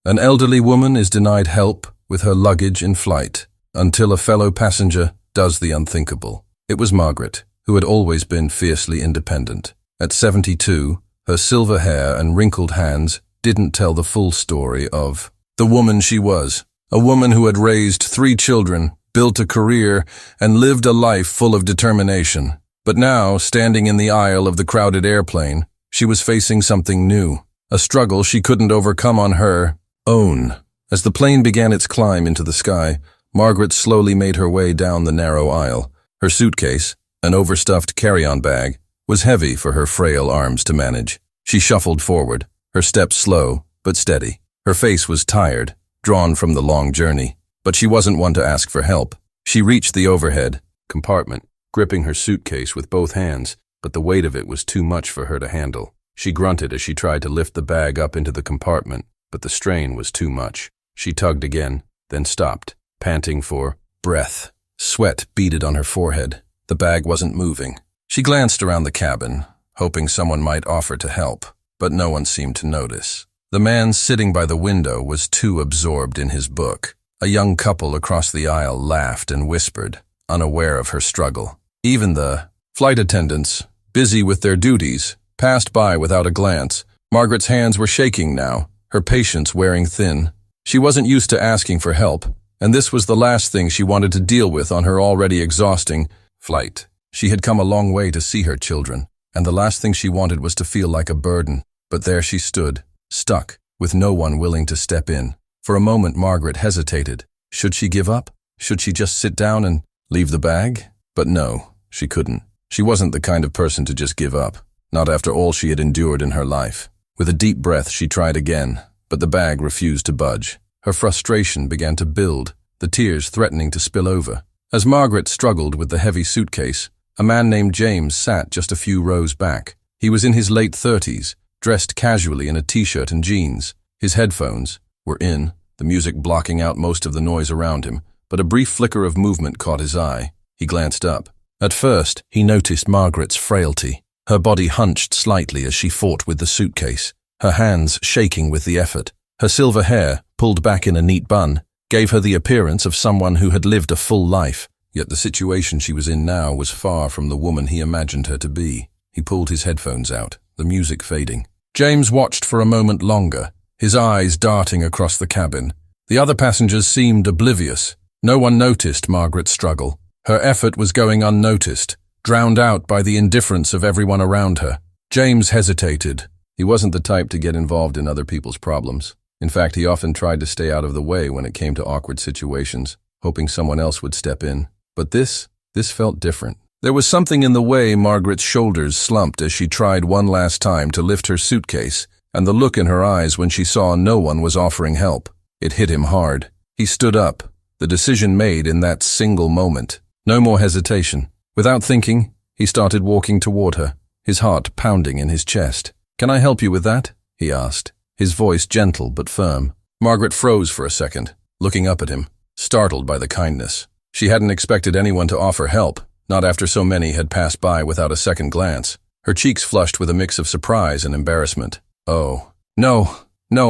An elderly woman is denied help with her luggage in flight until a fellow passenger does the unthinkable. It was Margaret, who had always been fiercely independent. At 72, her silver hair and wrinkled hands didn't tell the full story of the woman she was. A woman who had raised 3 children, built a career, and lived a life full of determination. But now, standing in the aisle of the crowded airplane, she was facing something new, a struggle she couldn't overcome on her own. As the plane began its climb into the sky, Margaret slowly made her way down the narrow aisle. Her suitcase, an overstuffed carry-on bag, was heavy for her frail arms to manage. She shuffled forward, her steps slow but steady. Her face was tired, drawn from the long journey, but she wasn't one to ask for help. She reached the overhead compartment, gripping her suitcase with both hands, but the weight of it was too much for her to handle. She grunted as she tried to lift the bag up into the compartment, but the strain was too much. She tugged again, then stopped, panting for breath. Sweat beaded on her forehead. The bag wasn't moving. She glanced around the cabin, hoping someone might offer to help, but no one seemed to notice. The man sitting by the window was too absorbed in his book. A young couple across the aisle laughed and whispered, unaware of her struggle. Even the flight attendants, busy with their duties, passed by without a glance. Margaret's hands were shaking now, her patience wearing thin. She wasn't used to asking for help, and this was the last thing she wanted to deal with on her already exhausting flight. She had come a long way to see her children, and the last thing she wanted was to feel like a burden. But there she stood, stuck, with no one willing to step in. For a moment, Margaret hesitated. Should she give up? Should she just sit down and leave the bag? But no, she couldn't. She wasn't the kind of person to just give up, not after all she had endured in her life. With a deep breath, she tried again, but the bag refused to budge. Her frustration began to build, the tears threatening to spill over. As Margaret struggled with the heavy suitcase, a man named James sat just a few rows back. He was in his late 30s, dressed casually in a t-shirt and jeans. His headphones were in, the music blocking out most of the noise around him, but a brief flicker of movement caught his eye. He glanced up. At first, he noticed Margaret's frailty. Her body hunched slightly as she fought with the suitcase, her hands shaking with the effort. Her silver hair, pulled back in a neat bun, gave her the appearance of someone who had lived a full life. Yet the situation she was in now was far from the woman he imagined her to be. He pulled his headphones out, the music fading. James watched for a moment longer, his eyes darting across the cabin. The other passengers seemed oblivious. No one noticed Margaret's struggle. Her effort was going unnoticed, drowned out by the indifference of everyone around her. James hesitated. He wasn't the type to get involved in other people's problems. In fact, he often tried to stay out of the way when it came to awkward situations, hoping someone else would step in. But this felt different. There was something in the way Margaret's shoulders slumped as she tried one last time to lift her suitcase, and the look in her eyes when she saw no one was offering help. It hit him hard. He stood up, the decision made in that single moment. No more hesitation. Without thinking, he started walking toward her, his heart pounding in his chest. "Can I help you with that?" he asked, his voice gentle but firm. Margaret froze for a second, looking up at him, startled by the kindness. She hadn't expected anyone to offer help, not after so many had passed by without a second glance. Her cheeks flushed with a mix of surprise and embarrassment. "Oh, no,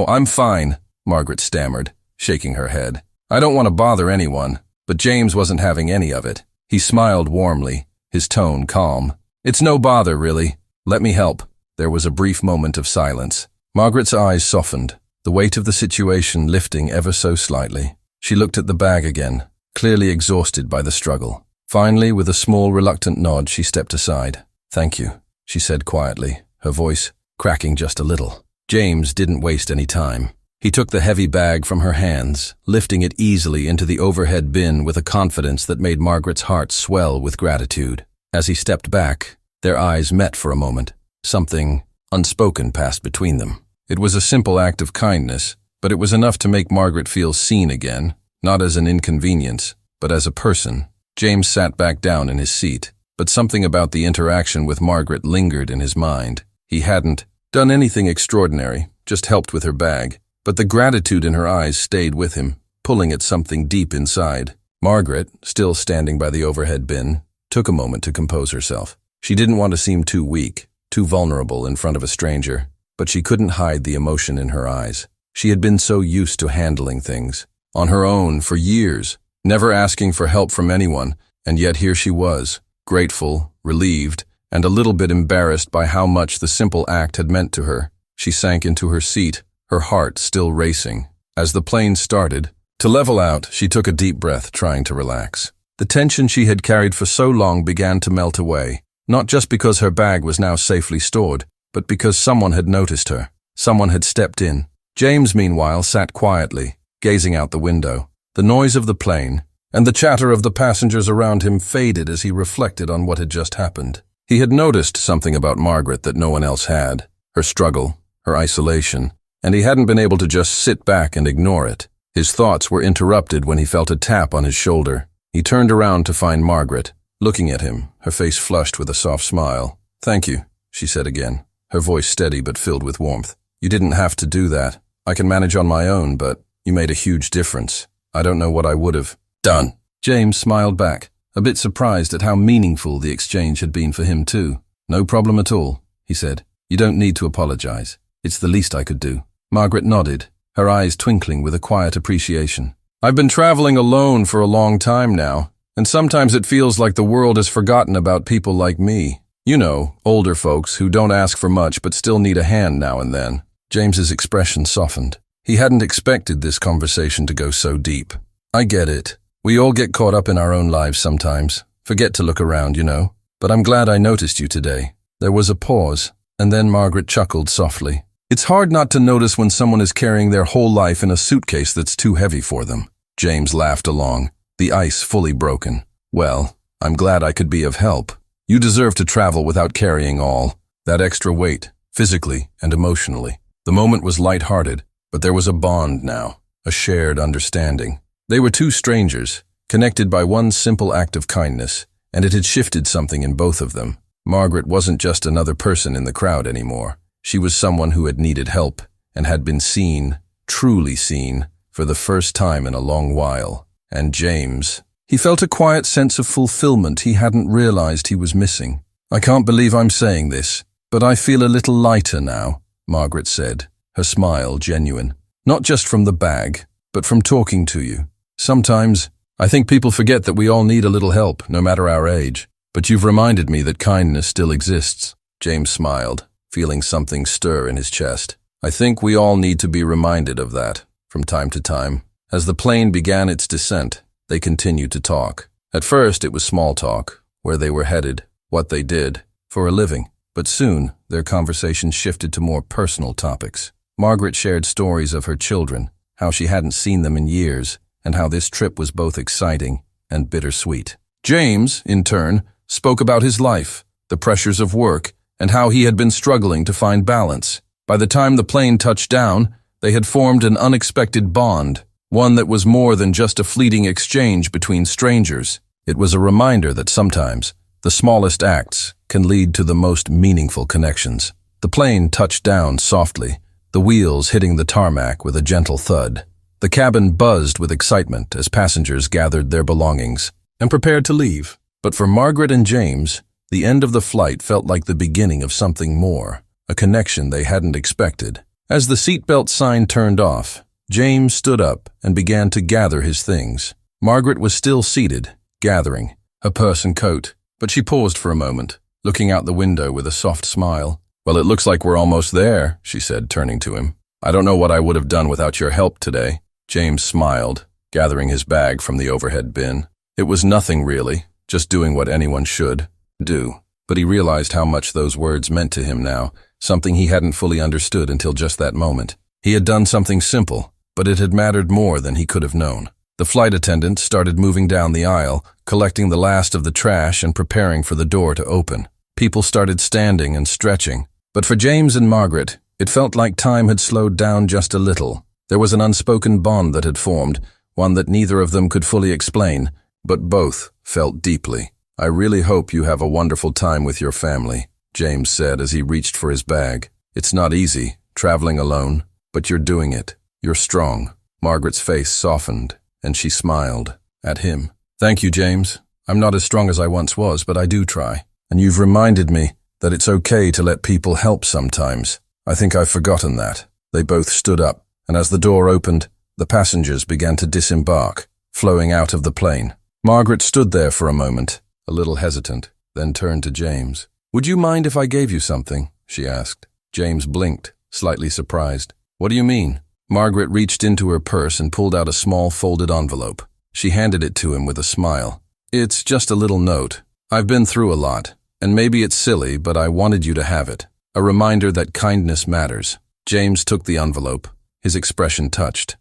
I'm fine," Margaret stammered, shaking her head. "I don't want to bother anyone." But James wasn't having any of it. He smiled warmly, his tone calm. "It's no bother, really. Let me help." There was a brief moment of silence. Margaret's eyes softened, the weight of the situation lifting ever so slightly. She looked at the bag again, clearly exhausted by the struggle. Finally, with a small, reluctant nod, she stepped aside. "Thank you," she said quietly, her voice cracking just a little. James didn't waste any time. He took the heavy bag from her hands, lifting it easily into the overhead bin with a confidence that made Margaret's heart swell with gratitude. As he stepped back, their eyes met for a moment. Something unspoken passed between them. It was a simple act of kindness, but it was enough to make Margaret feel seen again, not as an inconvenience, but as a person. James sat back down in his seat, but something about the interaction with Margaret lingered in his mind. He hadn't done anything extraordinary, just helped with her bag. But the gratitude in her eyes stayed with him, pulling at something deep inside. Margaret, still standing by the overhead bin, took a moment to compose herself. She didn't want to seem too weak, too vulnerable in front of a stranger, but she couldn't hide the emotion in her eyes. She had been so used to handling things, on her own for years, never asking for help from anyone, and yet here she was, grateful, relieved, and a little bit embarrassed by how much the simple act had meant to her. She sank into her seat, her heart still racing. As the plane started, to level out, she took a deep breath, trying to relax. The tension she had carried for so long began to melt away, not just because her bag was now safely stored, but because someone had noticed her. Someone had stepped in. James, meanwhile, sat quietly, gazing out the window. The noise of the plane and the chatter of the passengers around him faded as he reflected on what had just happened. He had noticed something about Margaret that no one else had, her struggle, her isolation, and he hadn't been able to just sit back and ignore it. His thoughts were interrupted when he felt a tap on his shoulder. He turned around to find Margaret, looking at him, her face flushed with a soft smile. "Thank you," she said again, her voice steady but filled with warmth. "You didn't have to do that. I can manage on my own, but you made a huge difference. I don't know what I would have done." James smiled back, a bit surprised at how meaningful the exchange had been for him too. "No problem at all," he said. "You don't need to apologize. It's the least I could do." Margaret nodded, her eyes twinkling with a quiet appreciation. "I've been traveling alone for a long time now, and sometimes it feels like the world has forgotten about people like me. You know, older folks who don't ask for much but still need a hand now and then." James's expression softened. He hadn't expected this conversation to go so deep. "I get it. We all get caught up in our own lives sometimes. Forget to look around, you know. But I'm glad I noticed you today." There was a pause, and then Margaret chuckled softly. "It's hard not to notice when someone is carrying their whole life in a suitcase that's too heavy for them." James laughed along, the ice fully broken. "Well, I'm glad I could be of help. You deserve to travel without carrying all that extra weight, physically and emotionally." The moment was light-hearted, but there was a bond now, a shared understanding. They were two strangers, connected by one simple act of kindness, and it had shifted something in both of them. Margaret wasn't just another person in the crowd anymore. She was someone who had needed help and had been seen, truly seen, for the first time in a long while. And James, he felt a quiet sense of fulfillment he hadn't realized he was missing. "I can't believe I'm saying this, but I feel a little lighter now," Margaret said, her smile genuine. "Not just from the bag, but from talking to you. Sometimes, I think people forget that we all need a little help, no matter our age. But you've reminded me that kindness still exists." James smiled, feeling something stir in his chest. "I think we all need to be reminded of that, from time to time." As the plane began its descent, they continued to talk. At first, it was small talk, where they were headed, what they did, for a living. But soon, their conversation shifted to more personal topics. Margaret shared stories of her children, how she hadn't seen them in years, and how this trip was both exciting and bittersweet. James, in turn, spoke about his life, the pressures of work, and how he had been struggling to find balance. By the time the plane touched down, they had formed an unexpected bond, one that was more than just a fleeting exchange between strangers. It was a reminder that sometimes the smallest acts can lead to the most meaningful connections. The plane touched down softly, the wheels hitting the tarmac with a gentle thud. The cabin buzzed with excitement as passengers gathered their belongings and prepared to leave. But for Margaret and James, the end of the flight felt like the beginning of something more, a connection they hadn't expected. As the seatbelt sign turned off, James stood up and began to gather his things. Margaret was still seated, gathering, her purse and coat, but she paused for a moment, looking out the window with a soft smile. "Well, it looks like we're almost there," she said, turning to him. "I don't know what I would have done without your help today." James smiled, gathering his bag from the overhead bin. It was nothing really, just doing what anyone should do. But he realized how much those words meant to him now, something he hadn't fully understood until just that moment. He had done something simple, but it had mattered more than he could have known. The flight attendant started moving down the aisle, collecting the last of the trash and preparing for the door to open. People started standing and stretching. But for James and Margaret, it felt like time had slowed down just a little. There was an unspoken bond that had formed, one that neither of them could fully explain, but both felt deeply. "I really hope you have a wonderful time with your family," James said as he reached for his bag. "It's not easy, traveling alone, but you're doing it. You're strong." Margaret's face softened, and she smiled at him. "Thank you, James. I'm not as strong as I once was, but I do try. And you've reminded me that it's okay to let people help sometimes. I think I've forgotten that." They both stood up, and as the door opened, the passengers began to disembark, flowing out of the plane. Margaret stood there for a moment, a little hesitant, then turned to James. "Would you mind if I gave you something?" she asked. James blinked, slightly surprised. "What do you mean?" Margaret reached into her purse and pulled out a small folded envelope. She handed it to him with a smile. "It's just a little note. I've been through a lot, and maybe it's silly, but I wanted you to have it. A reminder that kindness matters." James took the envelope, his expression touched.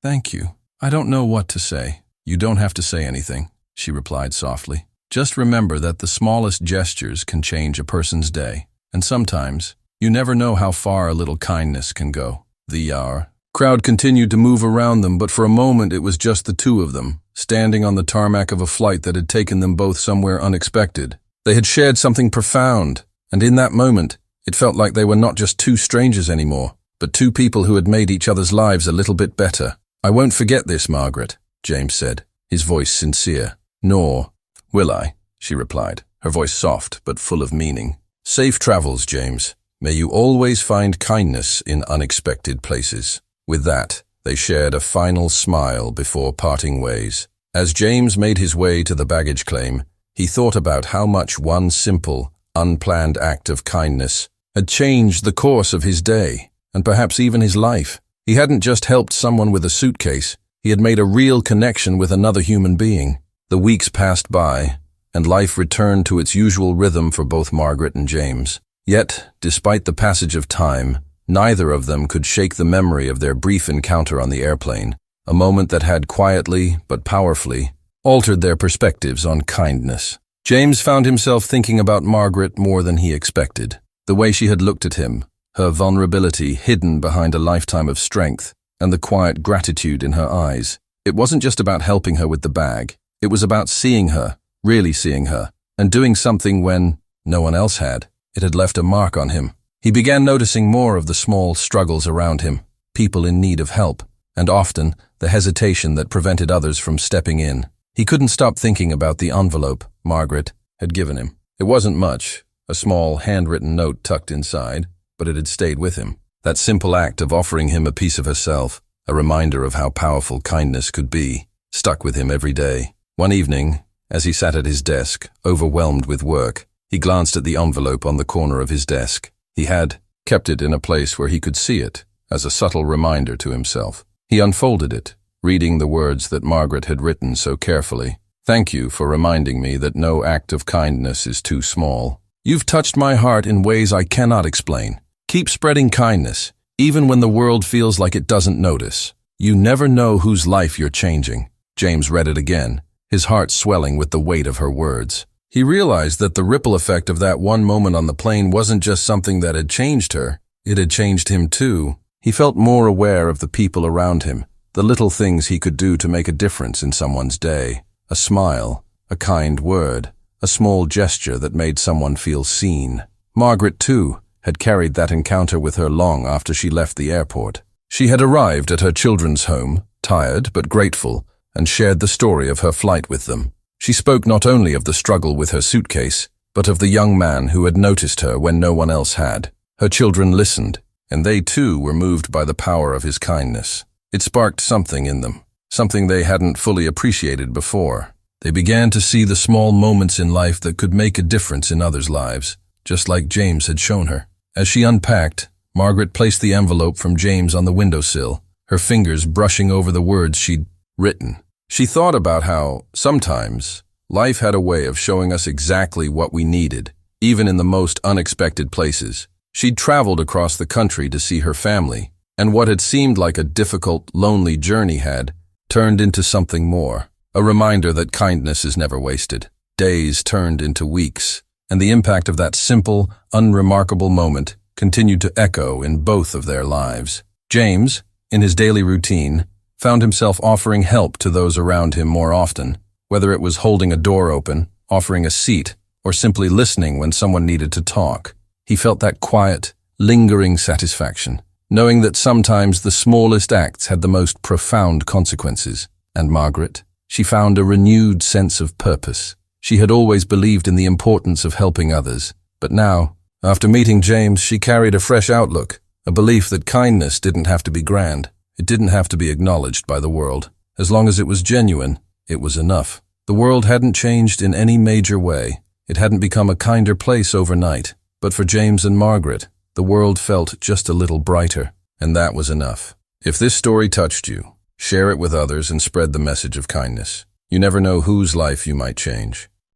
Thank you. I don't know what to say." "You don't have to say anything," she replied softly. "Just remember that the smallest gestures can change a person's day, and sometimes you never know how far a little kindness can go." The crowd continued to move around them, but for a moment it was just the two of them, standing on the tarmac of a flight that had taken them both somewhere unexpected. They had shared something profound, and in that moment, it felt like they were not just two strangers anymore, but two people who had made each other's lives a little bit better. "I won't forget this, Margaret," James said, his voice sincere. "Nor will I," she replied, her voice soft but full of meaning. "Safe travels, James. May you always find kindness in unexpected places." With that, they shared a final smile before parting ways. As James made his way to the baggage claim, he thought about how much one simple, unplanned act of kindness had changed the course of his day, and perhaps even his life. He hadn't just helped someone with a suitcase, he had made a real connection with another human being. The weeks passed by, and life returned to its usual rhythm for both Margaret and James. Yet, despite the passage of time, neither of them could shake the memory of their brief encounter on the airplane, a moment that had quietly, but powerfully, altered their perspectives on kindness. James found himself thinking about Margaret more than he expected. The way she had looked at him, her vulnerability hidden behind a lifetime of strength, and the quiet gratitude in her eyes. It wasn't just about helping her with the bag. It was about seeing her, really seeing her, and doing something when no one else had. It had left a mark on him. He began noticing more of the small struggles around him, people in need of help, and often the hesitation that prevented others from stepping in. He couldn't stop thinking about the envelope Margaret had given him. It wasn't much, a small handwritten note tucked inside, but it had stayed with him. That simple act of offering him a piece of herself, a reminder of how powerful kindness could be, stuck with him every day. One evening, as he sat at his desk, overwhelmed with work, he glanced at the envelope on the corner of his desk. He had kept it in a place where he could see it, as a subtle reminder to himself. He unfolded it, reading the words that Margaret had written so carefully. "Thank you for reminding me that no act of kindness is too small. You've touched my heart in ways I cannot explain. Keep spreading kindness, even when the world feels like it doesn't notice. You never know whose life you're changing." James read it again, his heart swelling with the weight of her words. He realized that the ripple effect of that one moment on the plane wasn't just something that had changed her, it had changed him too. He felt more aware of the people around him, the little things he could do to make a difference in someone's day. A smile, a kind word, a small gesture that made someone feel seen. Margaret, too, had carried that encounter with her long after she left the airport. She had arrived at her children's home, tired but grateful, and shared the story of her flight with them. She spoke not only of the struggle with her suitcase, but of the young man who had noticed her when no one else had. Her children listened, and they too were moved by the power of his kindness. It sparked something in them, something they hadn't fully appreciated before. They began to see the small moments in life that could make a difference in others' lives, just like James had shown her. As she unpacked, Margaret placed the envelope from James on the windowsill, her fingers brushing over the words she'd written. She thought about how, sometimes, life had a way of showing us exactly what we needed, even in the most unexpected places. She'd traveled across the country to see her family, and what had seemed like a difficult, lonely journey had turned into something more, a reminder that kindness is never wasted. Days turned into weeks, and the impact of that simple, unremarkable moment continued to echo in both of their lives. James, in his daily routine, found himself offering help to those around him more often, whether it was holding a door open, offering a seat, or simply listening when someone needed to talk. He felt that quiet, lingering satisfaction, knowing that sometimes the smallest acts had the most profound consequences. And Margaret, she found a renewed sense of purpose. She had always believed in the importance of helping others, but now, after meeting James, she carried a fresh outlook, A belief that kindness didn't have to be grand. It didn't have to be acknowledged by the world. As long as it was genuine, it was enough. The world hadn't changed in any major way. It hadn't become a kinder place overnight. But for James and Margaret, the world felt just a little brighter, and that was enough. If this story touched you, share it with others and spread the message of kindness. You never know whose life you might change.